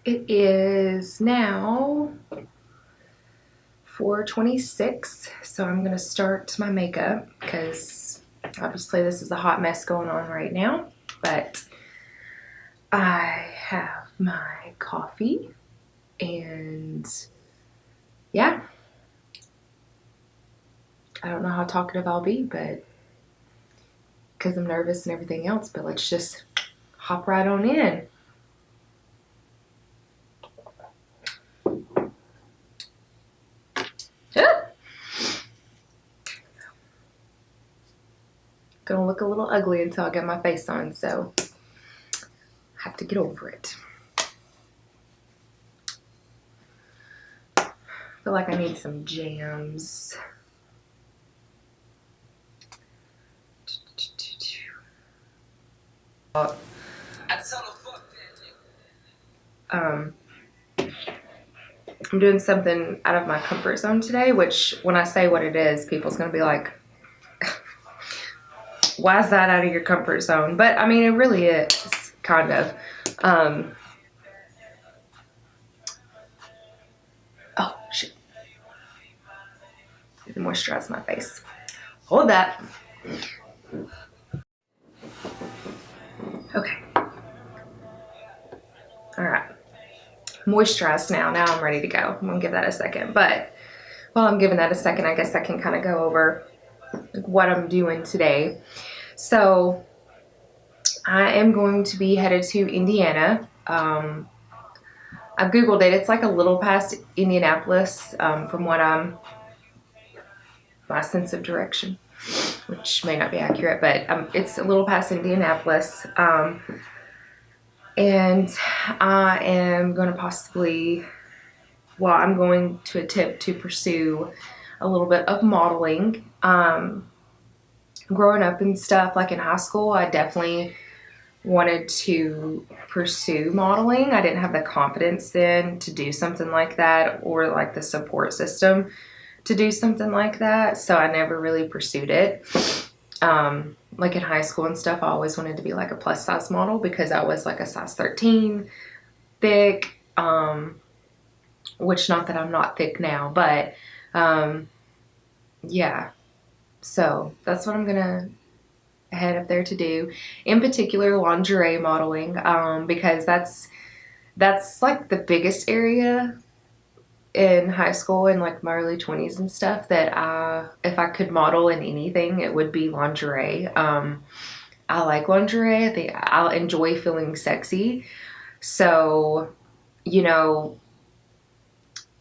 It is now 4:26, so I'm gonna start my makeup because obviously this is a hot mess going on right now, but I have my coffee and yeah, I don't know how talkative I'll be, but because I'm nervous and everything else, but let's just hop right on in. Gonna look a little ugly until I get my face on, so I have to get over it. I feel like I need some jams. I'm doing something out of my comfort zone today, which when I say what it is, people's gonna be like, why is that out of your comfort zone? But I mean, it really is, kind of. Oh, shit. I need to moisturize my face. Hold that. Okay. All right. Moisturized now. Now I'm ready to go. I'm gonna give that a second. But while I'm giving that a second, I guess I can kind of go over what I'm doing today. So I am going to be headed to Indiana. I've Googled it. It's like a little past Indianapolis from what my sense of direction, which may not be accurate, but it's a little past Indianapolis. And I am going to possibly, well, I'm going to attempt to pursue a little bit of modeling. Growing up and stuff, like in high school, I definitely wanted to pursue modeling. I didn't have the confidence then to do something like that, or like the support system to do something like that, so I never really pursued it. Like in high school and stuff, I always wanted to be like a plus size model because I was like a size 13 thick, which not that I'm not thick now, but yeah, so that's what I'm gonna head up there to do, in particular lingerie modeling, because that's like the biggest area in high school and like my early 20s and stuff that if I could model in anything, it would be lingerie. I like lingerie. I think I'll enjoy feeling sexy. So, you know,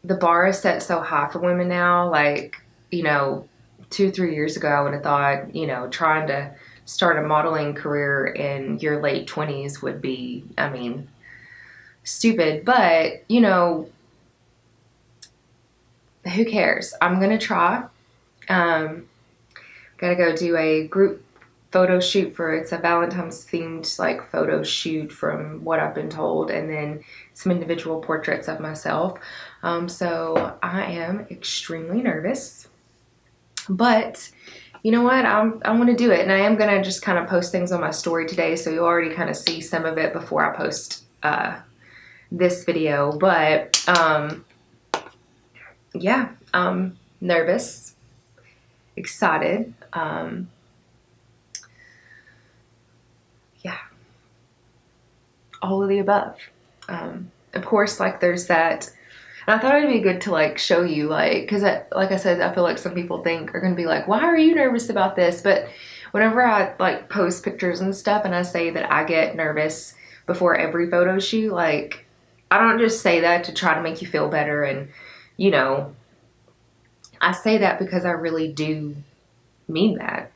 the bar is set so high for women now. Like, 2-3 years ago, I would have thought, trying to start a modeling career in your late 20s would be, I mean, stupid. But, who cares? I'm gonna try. Gotta go do a group photo shoot it's a Valentine's themed like photo shoot from what I've been told, and then some individual portraits of myself. So I am extremely nervous, but you know what? I want to do it, and I am gonna just kind of post things on my story today, so you'll already kind of see some of it before I post this video. But yeah, I'm nervous, excited. Yeah, all of the above. Of course, like there's that, and I thought it'd be good to like show you, like, because like I said, I feel like some people are gonna be like, why are you nervous about this? But whenever I like post pictures and stuff, and I say that I get nervous before every photo shoot, like I don't just say that to try to make you feel better, and I say that because I really do mean that.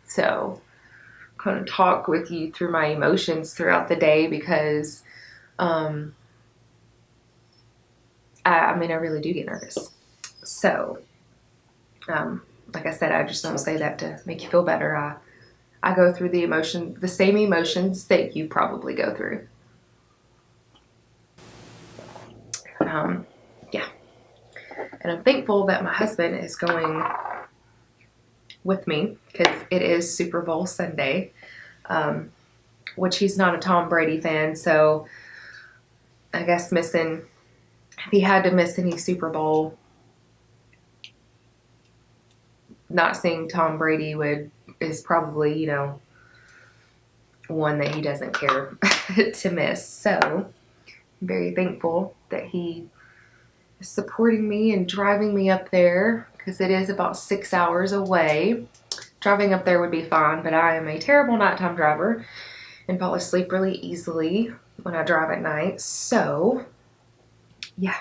So kind of talk with you through my emotions throughout the day, because I mean, I really do get nervous. So like I said, I just don't say that to make you feel better. I go through the same emotions that you probably go through. Yeah, and I'm thankful that my husband is going with me because it is Super Bowl Sunday, which he's not a Tom Brady fan, so I guess missing, if he had to miss any Super Bowl, not seeing Tom Brady is probably, you know, one that he doesn't care to miss. So I'm very thankful that he is supporting me and driving me up there, because it is about 6 hours away. Driving up there would be fine, but I am a terrible nighttime driver and fall asleep really easily when I drive at night. So yeah.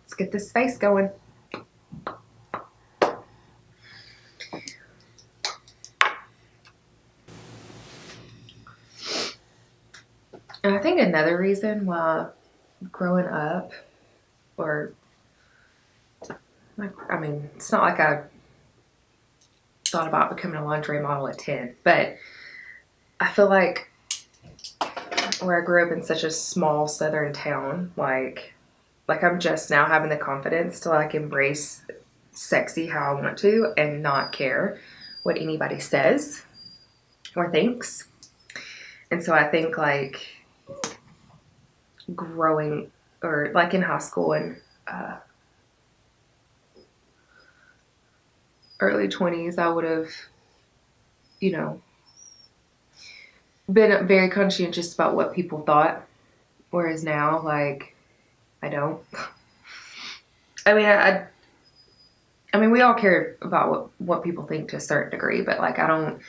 Let's get this face going. And I think another reason why growing up, or like, I mean, it's not like I thought about becoming a lingerie model at 10, but I feel like where I grew up in such a small southern town, like I'm just now having the confidence to like embrace sexy how I want to and not care what anybody says or thinks. And so I think like growing, or like in high school and early 20s, I would have, you know, been very conscientious about what people thought. Whereas now, like, I don't. I mean, I mean, we all care about what people think to a certain degree, but like, I don't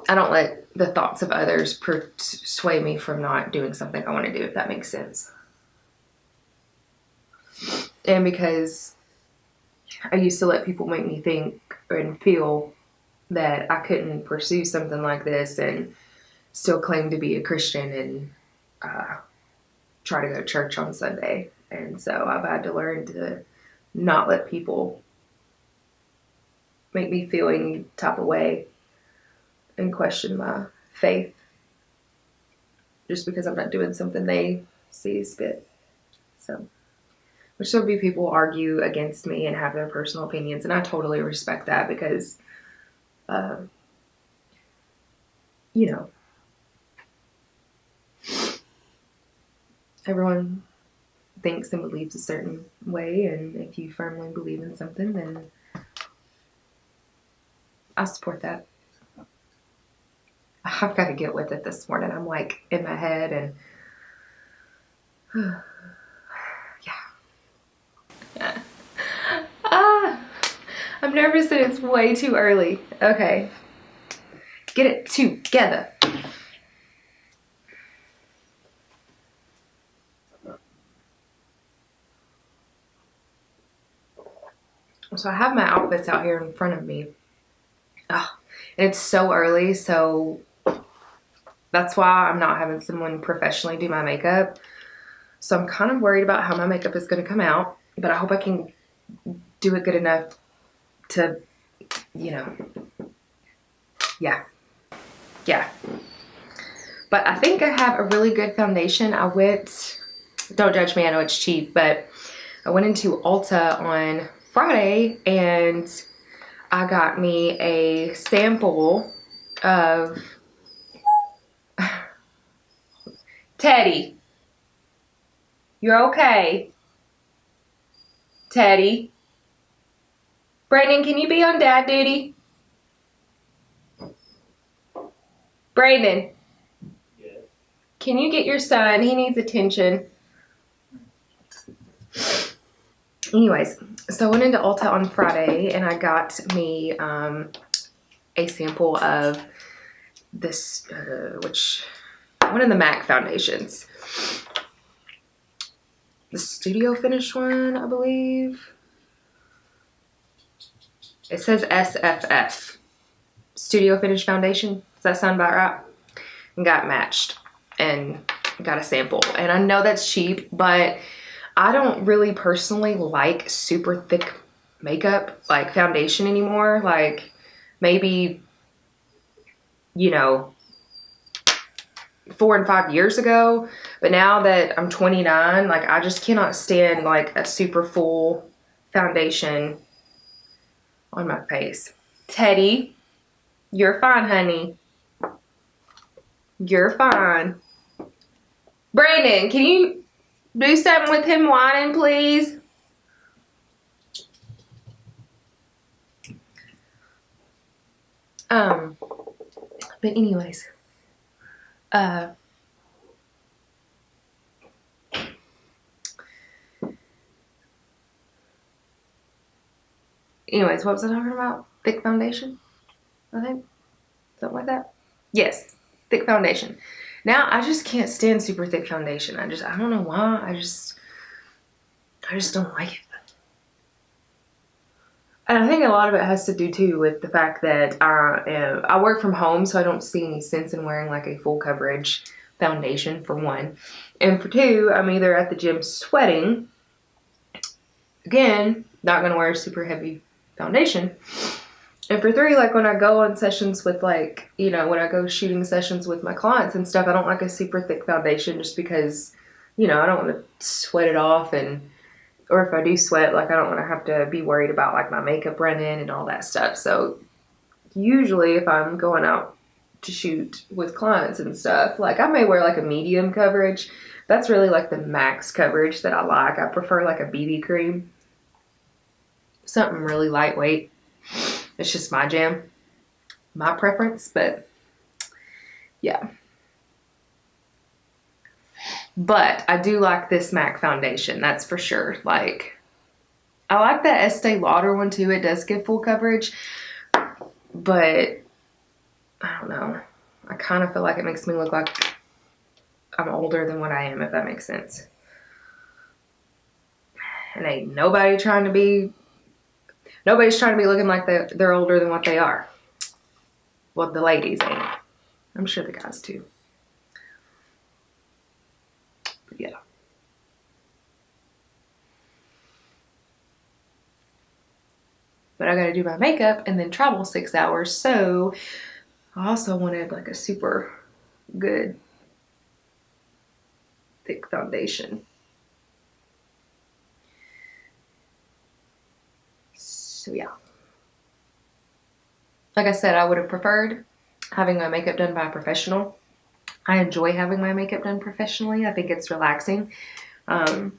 let the thoughts of others sway me from not doing something I want to do, if that makes sense. And because I used to let people make me think and feel that I couldn't pursue something like this and still claim to be a Christian and try to go to church on Sunday. And so I've had to learn to not let people make me feel any type of way and question my faith just because I'm not doing something they see as fit. So, which there'll be people who argue against me and have their personal opinions, and I totally respect that because, you know, everyone thinks and believes a certain way, and if you firmly believe in something, then I support that. I've got to get with it this morning. I'm like in my head and yeah. I'm nervous that it's way too early. Okay. Get it together. So I have my outfits out here in front of me. Oh, and it's so early, so that's why I'm not having someone professionally do my makeup. So I'm kind of worried about how my makeup is going to come out, but I hope I can do it good enough to, you know, yeah. But I think I have a really good foundation. Don't judge me, I know it's cheap, but I went into Ulta on Friday and I got me a sample of Teddy. You're okay. Teddy. Brandon, can you be on dad duty? Brandon. Yes. Can you get your son? He needs attention. Anyways, so I went into Ulta on Friday and I got me a sample of this, one of the MAC foundations. The Studio Finish one, I believe. It says SFF. Studio Finish Foundation. Does that sound about right? And got matched and got a sample. And I know that's cheap, but I don't really personally like super thick makeup, like foundation anymore. Like maybe, you know, 4 and 5 years ago. But now that I'm 29, like I just cannot stand like a super full foundation on my face. Teddy, you're fine, honey. You're fine. Brandon, can you do something with him whining, please? But anyways, what was I talking about? Thick foundation, I think. Something like that. Yes, thick foundation. Now I just can't stand super thick foundation. I don't know why. I just don't like it. And I think a lot of it has to do too with the fact that I work from home, so I don't see any sense in wearing like a full coverage foundation, for one. And for two, I'm either at the gym sweating. Again, not going to wear a super heavy foundation. And for three, like when I go on sessions with like, when I go shooting sessions with my clients and stuff, I don't like a super thick foundation just because, I don't want to sweat it off, or if I do sweat, like I don't want to have to be worried about like my makeup running and all that stuff. So usually if I'm going out to shoot with clients and stuff, like I may wear like a medium coverage. That's really like the max coverage that I like. I prefer like a BB cream. Something really lightweight. It's just my jam, my preference, but yeah. But I do like this MAC foundation, that's for sure. Like, I like that Estee Lauder one too. It does give full coverage, but I don't know. I kind of feel like it makes me look like I'm older than what I am, if that makes sense. And ain't nobody's trying to be looking like they're older than what they are. Well, the ladies ain't. I'm sure the guys too. But yeah. But I gotta do my makeup and then travel 6 hours, so I also wanted like a super good thick foundation. So yeah. Like I said, I would have preferred having my makeup done by a professional. I enjoy having my makeup done professionally. I think it's relaxing. And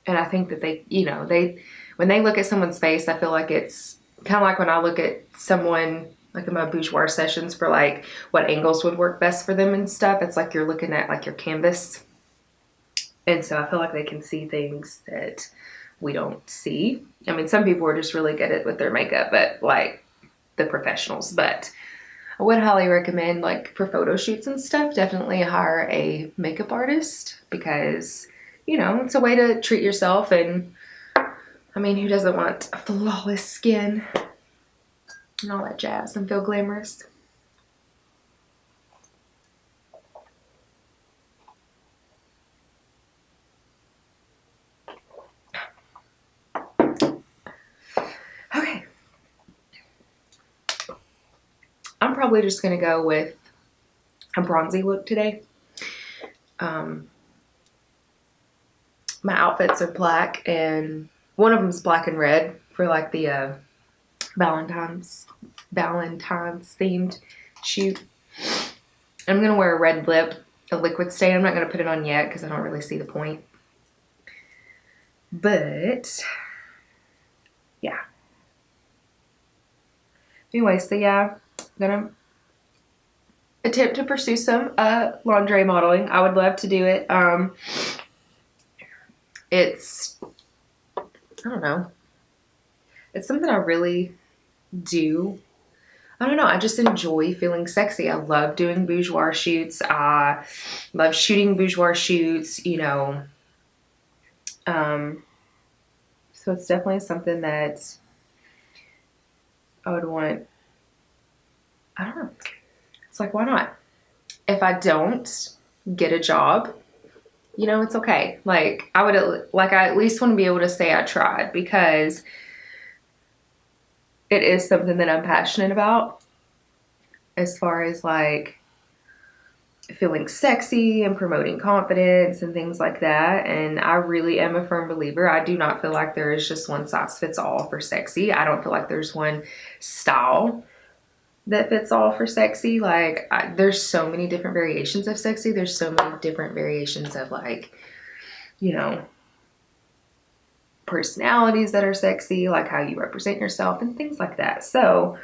I think that when they look at someone's face, I feel like it's kind of like when I look at someone, like in my boudoir sessions, for like what angles would work best for them and stuff. It's like you're looking at like your canvas. And so I feel like they can see things that we don't see. I mean, some people are just really good at with their makeup, but like the professionals. But I would highly recommend, like for photo shoots and stuff, definitely hire a makeup artist, because it's a way to treat yourself. And I mean, who doesn't want a flawless skin and all that jazz and feel glamorous? Okay. I'm probably just going to go with a bronzy look today. My outfits are black, and one of them's black and red for like the Valentine's themed shoot. I'm gonna wear a red lip, a liquid stain. I'm not gonna put it on yet because I don't really see the point. But yeah. Anyway, so yeah, I'm gonna attempt to pursue some lingerie modeling. I would love to do it. It's, I don't know. It's something I really do. I don't know. I just enjoy feeling sexy. I love doing boudoir shoots. I love shooting boudoir shoots, So it's definitely something that I would want. I don't know. It's like, why not? If I don't get a job, it's okay. Like I at least want to be able to say I tried, because it is something that I'm passionate about, as far as like feeling sexy and promoting confidence and things like that. And I really am a firm believer. I do not feel like there is just one size fits all for sexy. I don't feel like there's one style that fits all for sexy. Like there's so many different variations of sexy. There's so many different variations of like, you know, personalities that are sexy, like how you represent yourself and things like that. So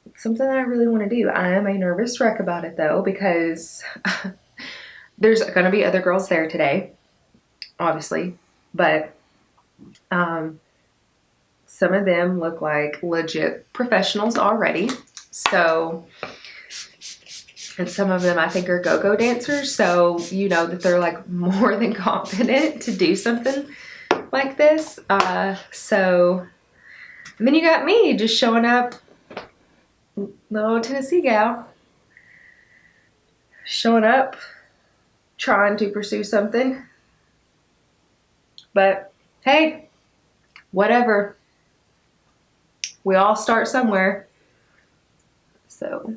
it's something that I really want to do. I am a nervous wreck about it though, because there's going to be other girls there today, obviously, but some of them look like legit professionals already. So, and some of them I think are go-go dancers. So you know that they're like more than confident to do something like this. So, and then you got me just showing up, little Tennessee gal, showing up, trying to pursue something. But hey, whatever. We all start somewhere. So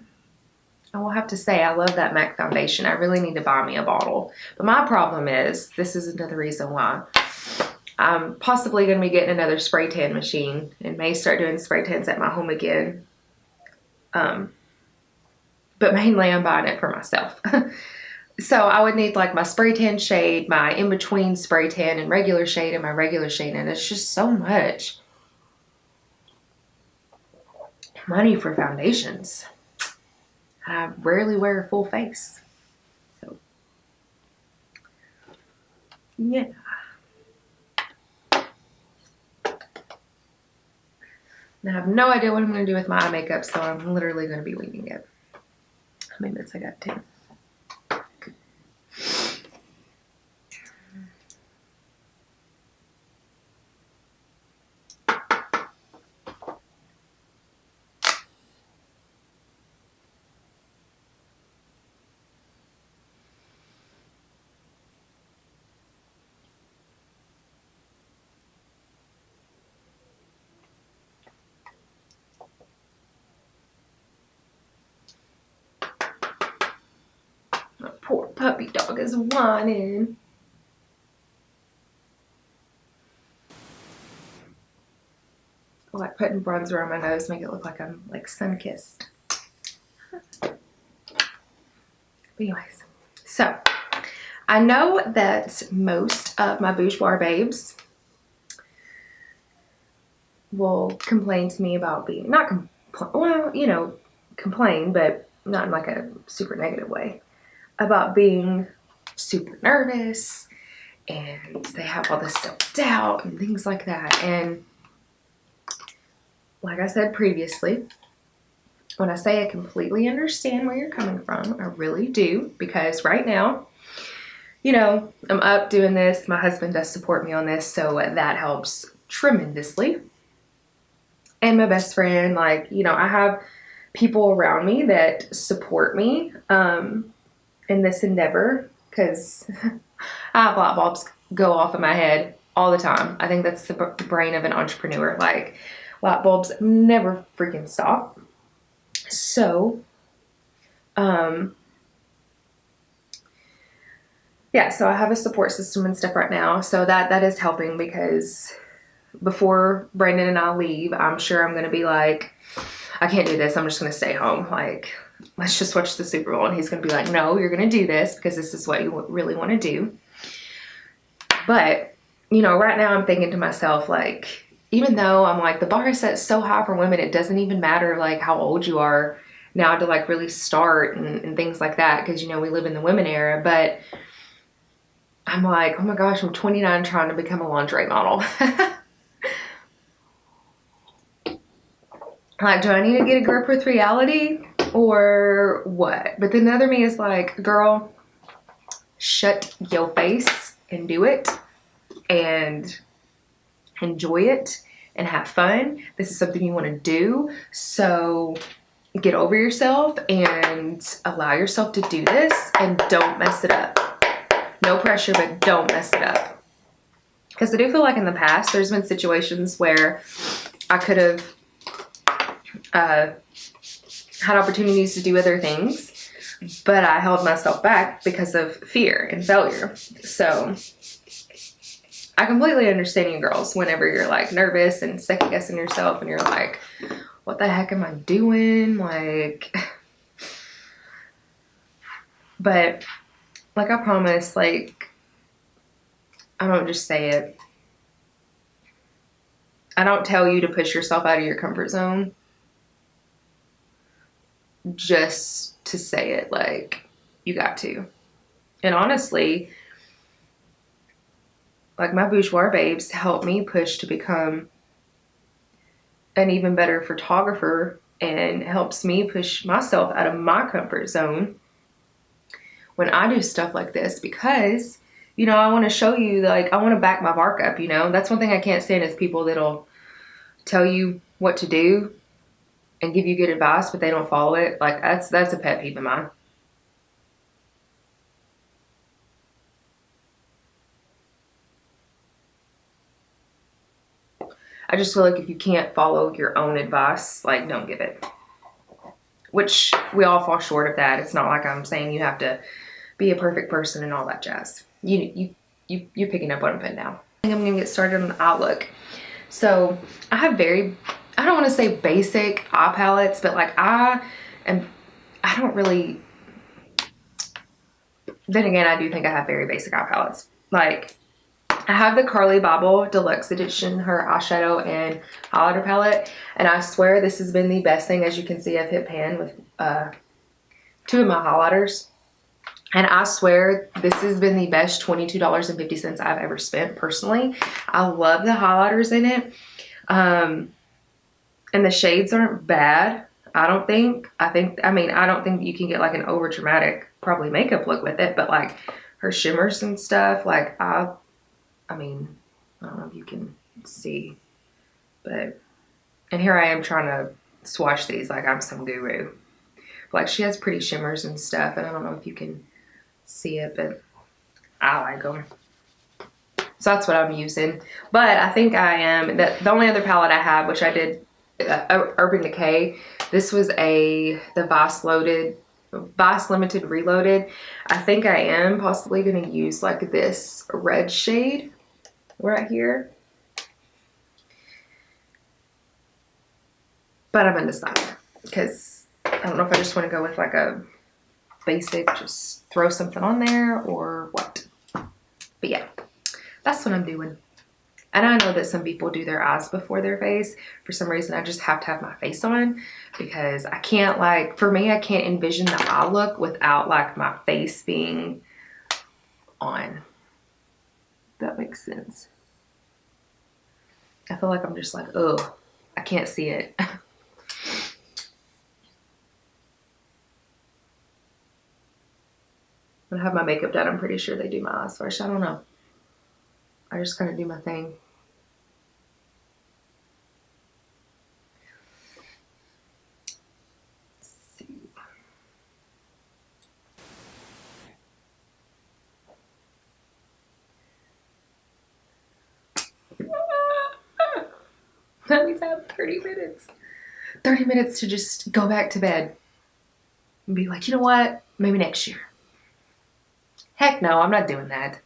I will have to say I love that MAC foundation. I really need to buy me a bottle. But my problem is, this is another reason why I'm possibly going to be getting another spray tan machine and may start doing spray tans at my home again. But mainly I'm buying it for myself. So I would need like my spray tan shade, my in-between spray tan and regular shade, and my regular shade. And it's just so much money for foundations. I rarely wear a full face. So, yeah. I have no idea what I'm going to do with my eye makeup, so I'm literally going to be winging it. How many minutes I got? 10. My poor puppy dog is whining. I like putting bronzer on my nose, make it look like I'm like sun-kissed. But anyways, so I know that most of my boudoir babes will complain to me about being, well, you know, complain, but not in like a super negative way, about being super nervous, and they have all this self-doubt and things like that. And like I said previously, when I say I completely understand where you're coming from, I really do, because right now, you know, I'm up doing this. My husband does support me on this, so that helps tremendously. And my best friend, like, you know, I have people around me that support me in this endeavor, because I have light bulbs go off in my head all the time. I think that's the brain of an entrepreneur. Like, light bulbs never freaking stop. So, yeah, so I have a support system and stuff right now. So that is helping, because before Brandon and I leave, I'm sure I'm going to be like, I can't do this. I'm just going to stay home. Like, let's just watch the Super Bowl. And he's going to be like, no, you're going to do this because this is what you really want to do. But, you know, right now I'm thinking to myself, like, even though I'm like, the bar is set so high for women, it doesn't even matter like how old you are now to like really start and things like that. Because, you know, we live in the women era. But I'm like, oh my gosh, I'm 29 trying to become a lingerie model. Like, do I need to get a grip with reality or what? But then the other me is like, girl, shut your face and do it and enjoy it and have fun. This is something you want to do. So get over yourself and allow yourself to do this, and don't mess it up. No pressure, but don't mess it up. Because I do feel like in the past, there's been situations where I could have had opportunities to do other things, but I held myself back because of fear and failure. So I completely understand you girls whenever you're like nervous and second guessing yourself and you're like, what the heck am I doing? Like, but like I promise, like, I don't just say it. I don't tell you to push yourself out of your comfort zone just to say it. Like, you got to. And honestly, like my boudoir babes helped me push to become an even better photographer and helps me push myself out of my comfort zone when I do stuff like this, because, you know, I want to show you, like, I want to back my bark up, you know. That's one thing I can't stand is people that'll tell you what to do and give you good advice, but they don't follow it. Like, that's a pet peeve of mine. I just feel like if you can't follow your own advice, like, don't give it. Which we all fall short of that. It's not like I'm saying you have to be a perfect person and all that jazz. You're picking up what I'm putting down. I think I'm gonna get started on the eye look. So I have I don't want to say basic eye palettes, but like I don't really, then again, I do think I have very basic eye palettes. Like, I have the Carly Bible Deluxe Edition, her eyeshadow and highlighter palette. And I swear this has been the best thing. As you can see, I've hit pan with 2 of my highlighters. And I swear this has been the best $22.50 I've ever spent personally. I love the highlighters in it. And the shades aren't bad, I don't think. I don't think you can get like an over dramatic probably makeup look with it, but like her shimmers and stuff, like I don't know if you can see, but, and here I am trying to swatch these like I'm some guru. Like, she has pretty shimmers and stuff, and I don't know if you can see it, but I like them. So that's what I'm using. But I think I am, the only other palette I have, which I did, Urban Decay, this was the Vice Limited Reloaded. I think I am possibly going to use like this red shade right here, but I'm undecided because I don't know if I just want to go with like a basic, just throw something on there or what. But yeah, that's what I'm doing. And I know that some people do their eyes before their face. For some reason, I just have to have my face on because I can't, like, for me, I can't envision the eye look without like my face being on. That makes sense. I feel like I'm just like, oh, I can't see it. When I have my makeup done, I'm pretty sure they do my eyes first. I don't know. I just kind of do my thing. Let's see. That means I have 30 minutes. 30 minutes to just go back to bed and be like, you know what? Maybe next year. Heck no, I'm not doing that.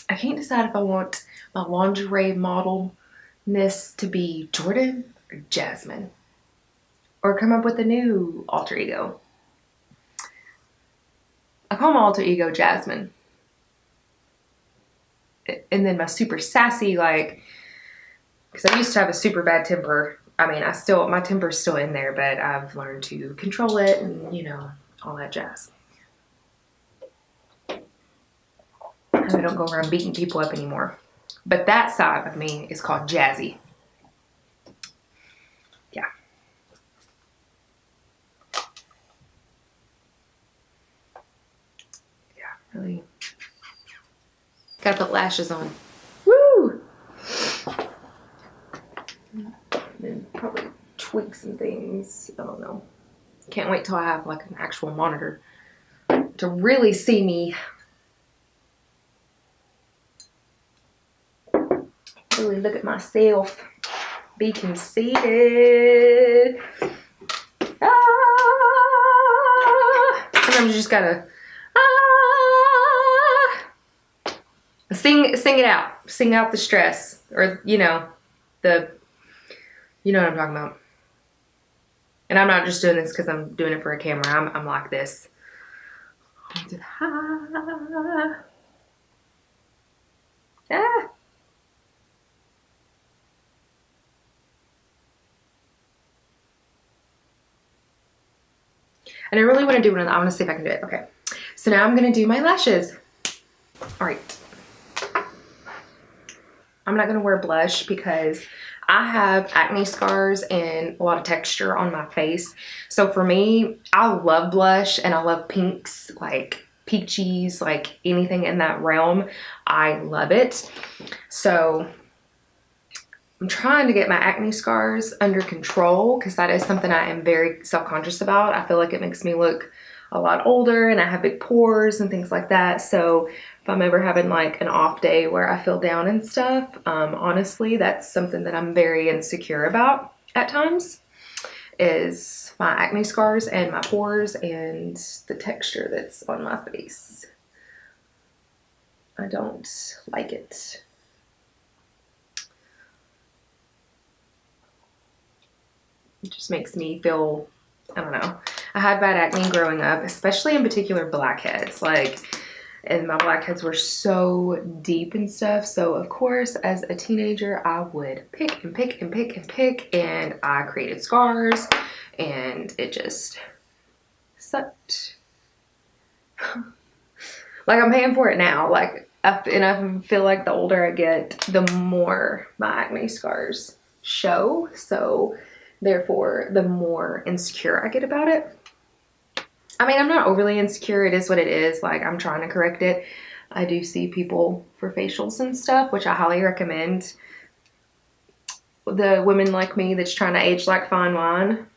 I can't decide if I want my lingerie modelness to be Jordan or Jasmine, or come up with a new alter ego. I call my alter ego Jasmine. And then my super sassy, like, because I used to have a super bad temper. I mean, my temper's still in there, but I've learned to control it and, you know, all that jazz. I don't go around beating people up anymore. But that side of me is called jazzy. Yeah. Yeah, really. Gotta put lashes on. Woo! Then probably tweak some things. I don't know. Can't wait till I have like an actual monitor to really see me. Really look at myself. be conceited. Sometimes you just gotta sing it out. Sing out the stress, or you know what I'm talking about. And I'm not just doing this because I'm doing it for a camera. I'm like this. And I really want to do one of them. I want to see if I can do it. Okay. So now I'm going to do my lashes. All right. I'm not going to wear blush because I have acne scars and a lot of texture on my face. So for me, I love blush and I love pinks, like peachies, like anything in that realm. I love it. So I'm trying to get my acne scars under control because that is something I am very self-conscious about. I feel like it makes me look a lot older and I have big pores and things like that. So if I'm ever having like an off day where I feel down and stuff, honestly, that's something that I'm very insecure about at times, is my acne scars and my pores and the texture that's on my face. I don't like it. It just makes me feel, I don't know. I had bad acne growing up, especially in particular blackheads. And my blackheads were so deep and stuff. So of course, as a teenager, I would pick and pick and pick and pick, and I created scars, and it just sucked. Like, I'm paying for it now. And I feel like the older I get, the more my acne scars show. So therefore, the more insecure I get about it. I mean, I'm not overly insecure. It is what it is. Like, I'm trying to correct it. I do see people for facials and stuff, which I highly recommend. The women like me that's trying to age like fine wine,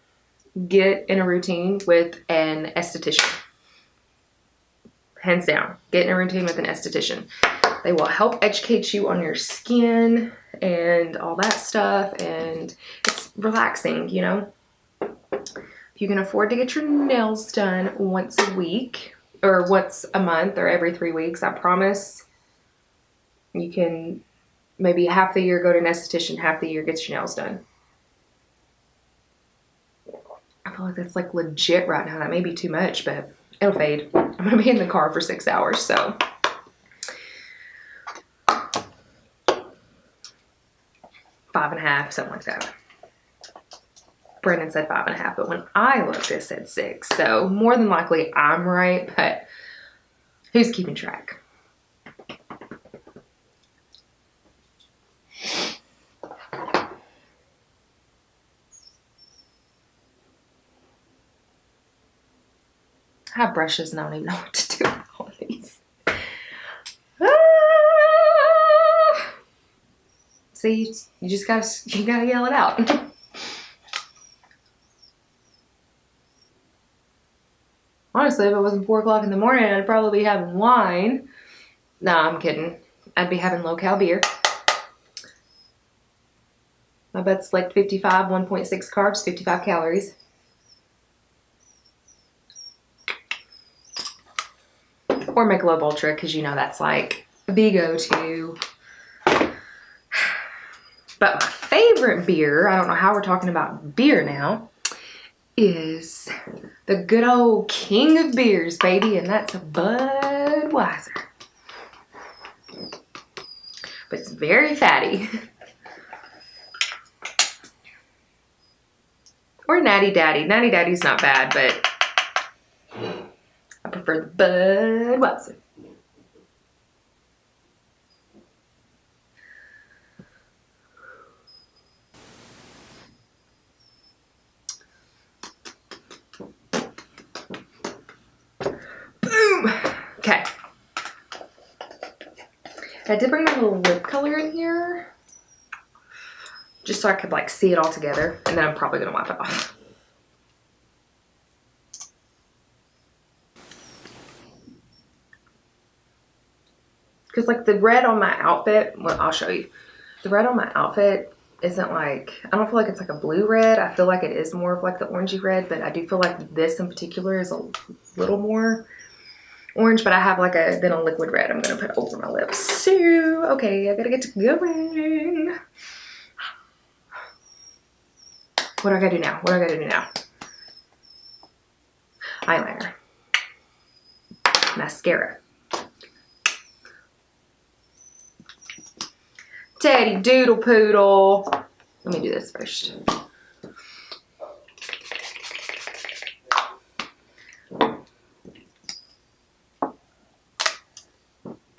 get in a routine with an esthetician. Hands down, get in a routine with an esthetician. They will help educate you on your skin and all that stuff, and it's relaxing, you know? If you can afford to get your nails done once a week or once a month or every 3 weeks, I promise you can maybe half the year go to an esthetician, half the year get your nails done. I feel like that's like legit right now. That may be too much, but it'll fade. I'm gonna be in the car for 6 hours, so. 5.5, something like that. Brendan said 5.5, but when I looked, it said 6. So more than likely I'm right, but who's keeping track? I have brushes and I don't even know what to do with all these. See, you gotta yell it out. Honestly, if it wasn't 4 o'clock in the morning, I'd probably be having wine. Nah, I'm kidding. I'd be having low-cal beer. My bet's like 55, 1.6 carbs, 55 calories. Or Michelob Ultra, because you know that's like the go-to. But my favorite beer, I don't know how we're talking about beer now, is the good old king of beers, baby, and that's a Budweiser. But it's very fatty. Or Natty Daddy. Natty Daddy's not bad, but I prefer the Budweiser. Boom! Okay. I did bring my little lip color in here, just so I could like see it all together, and then I'm probably gonna wipe it off. Because like the red on my outfit, well, I'll show you. The red on my outfit isn't like, I don't feel like it's like a blue red. I feel like it is more of like the orangey red, but I do feel like this in particular is a little more orange, but I have like then a liquid red I'm gonna put over my lips. So, okay, I gotta get to going. What do I gotta do now? What do I gotta do now? Eyeliner. Mascara. Teddy Doodle Poodle. Let me do this first.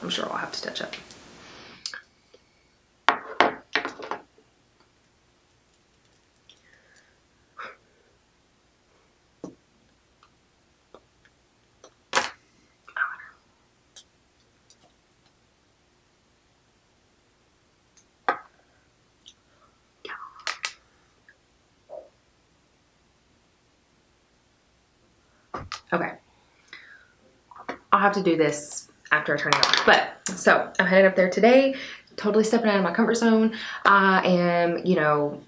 I'm sure I'll have to touch up. Okay. I'll have to do this after I turn it off. But so I'm headed up there today, totally stepping out of my comfort zone. I am, you know,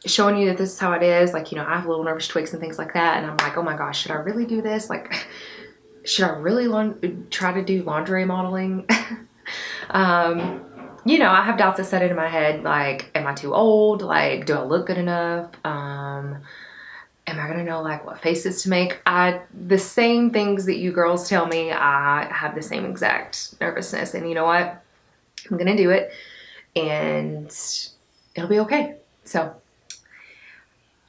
showing you that this is how it is. Like, you know, I have little nervous tweaks and things like that. And I'm like, oh my gosh, should I really do this? Like, should I really try to do lingerie modeling? You know, I have doubts that set into my head. Like, am I too old? Like, do I look good enough? Am I gonna know like what faces to make? The same things that you girls tell me, I have the same exact nervousness. And you know what? I'm gonna do it and it'll be okay. So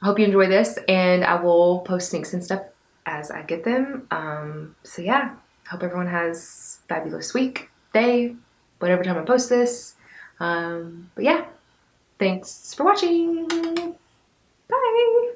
I hope you enjoy this, and I will post sneaks and stuff as I get them. So yeah, hope everyone has a fabulous week, day, whatever time I post this. But yeah, thanks for watching. Bye.